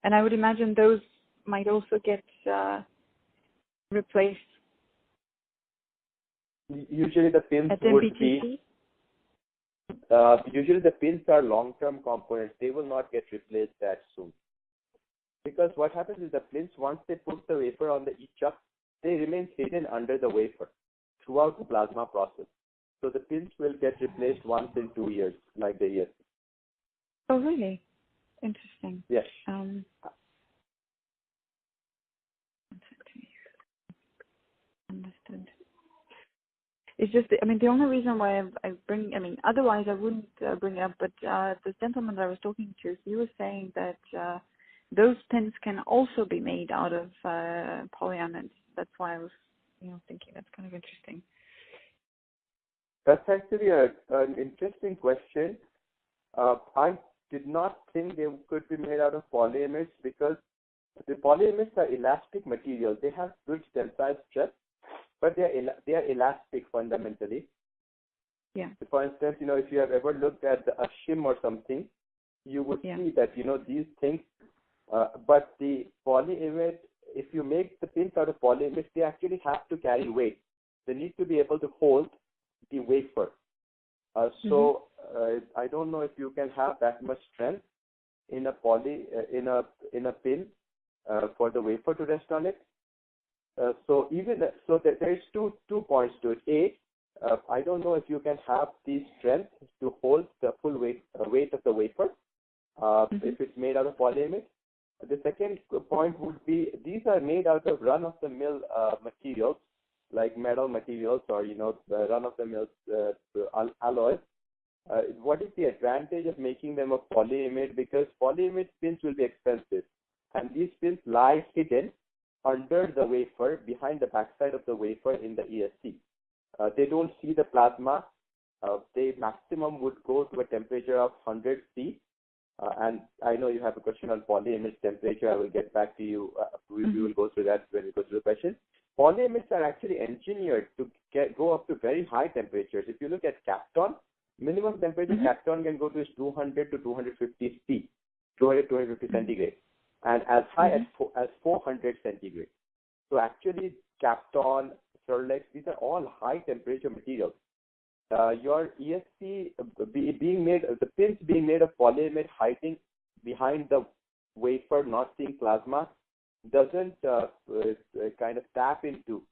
And I would imagine those might also get replaced Usually the pins at would MPTC? be, usually the pins are long-term components. They will not get replaced that soon. Because what happens is the pins, once they put the wafer on the e-chuck, they remain hidden under the wafer throughout the plasma process. So the pins will get replaced once in 2 years, like the ESC. Oh, really? Interesting. Yes. Understood. It's just, the only reason why otherwise I wouldn't bring it up, but this gentleman that I was talking to, he was saying that those pins can also be made out of polyamides. That's why I was, thinking that's kind of interesting. That's actually an interesting question. I did not think they could be made out of polyamides because the polyamides are elastic materials. They have good tensile stress, but they are elastic fundamentally. Yeah. For instance, if you have ever looked at a shim or something, you would see that these things. But the polyamide, if you make the pins out of polyamides, they actually have to carry weight. They need to be able to hold the wafer. So I don't know if you can have that much strength in a in a pin for the wafer to rest on it. So there is two points to it. I don't know if you can have the strength to hold the full weight of the wafer if it's made out of polyamide. The second point would be these are made out of run-of-the-mill materials like metal materials or the run-of-the-mill alloys. What is the advantage of making them of polyamide? Because polyamide pins will be expensive, and these pins lie hidden under the wafer, behind the backside of the wafer in the ESC. They don't see the plasma. They maximum would go to a temperature of 100 C. And I know you have a question on polyamide temperature. I will get back to you. We will go through that when we go through the question. Polyamides are actually engineered to go up to very high temperatures. If you look at Kapton, minimum temperature Kapton can go to 200 to 250 C, 200 to 250 centigrade, and as high as 400 centigrade. So actually, Kapton, Surlex, these are all high temperature materials. Your ESC being made, the pins being made of polyamide hiding behind the wafer, not seeing plasma, doesn't kind of tap into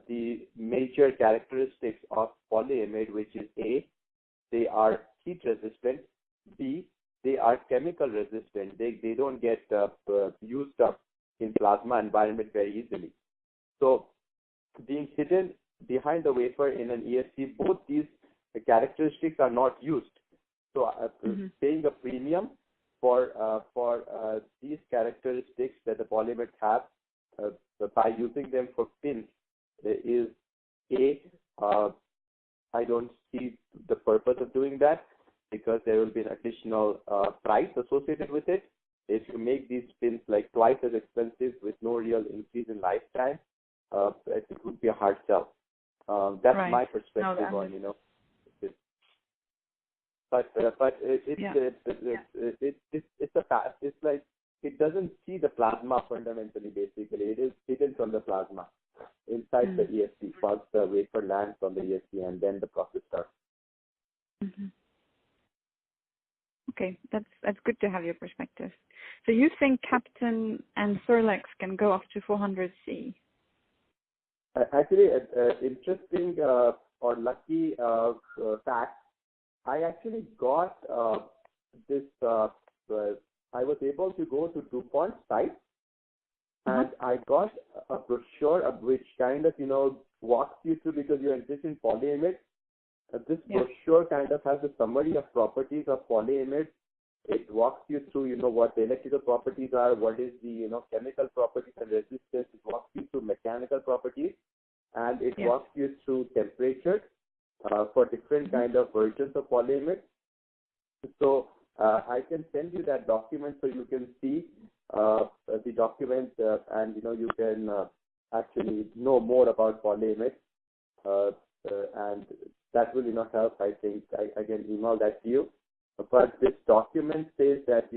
the major characteristics of polyamide, which is A, they are heat resistant, B, they are chemical resistant. They don't get used up in plasma environment very easily. So being hidden behind the wafer in an ESC, both these characteristics are not used. So paying a premium for these characteristics that the polyamides have by using them for pins is A, I don't see the purpose of doing that because there will be an additional price associated with it. If you make these pins like twice as expensive with no real increase in lifetime, it would be a hard sell. That's my perspective on it. But it's a fact. It's like it doesn't see the plasma fundamentally. Basically, it is hidden from the plasma inside the ESC. Once the wafer lands on the ESC, and then the process starts. Okay, that's good to have your perspective. So you think Kapton and Surlex can go up to 400 C? Actually, interesting or lucky fact. I actually got this. I was able to go to DuPont site, and I got a brochure which kind of walks you through, because you're interested in polyamide. This brochure kind of has a summary of properties of polyamide. It walks you through, what the electrical properties are, what is the, chemical properties and resistance. It walks you through mechanical properties, and it walks you through temperature for different kind of versions of polyamide. So I can send you that document so you can see the document and, you can actually know more about polyamide. And that will, help. I think I can email that to you. But this document says that,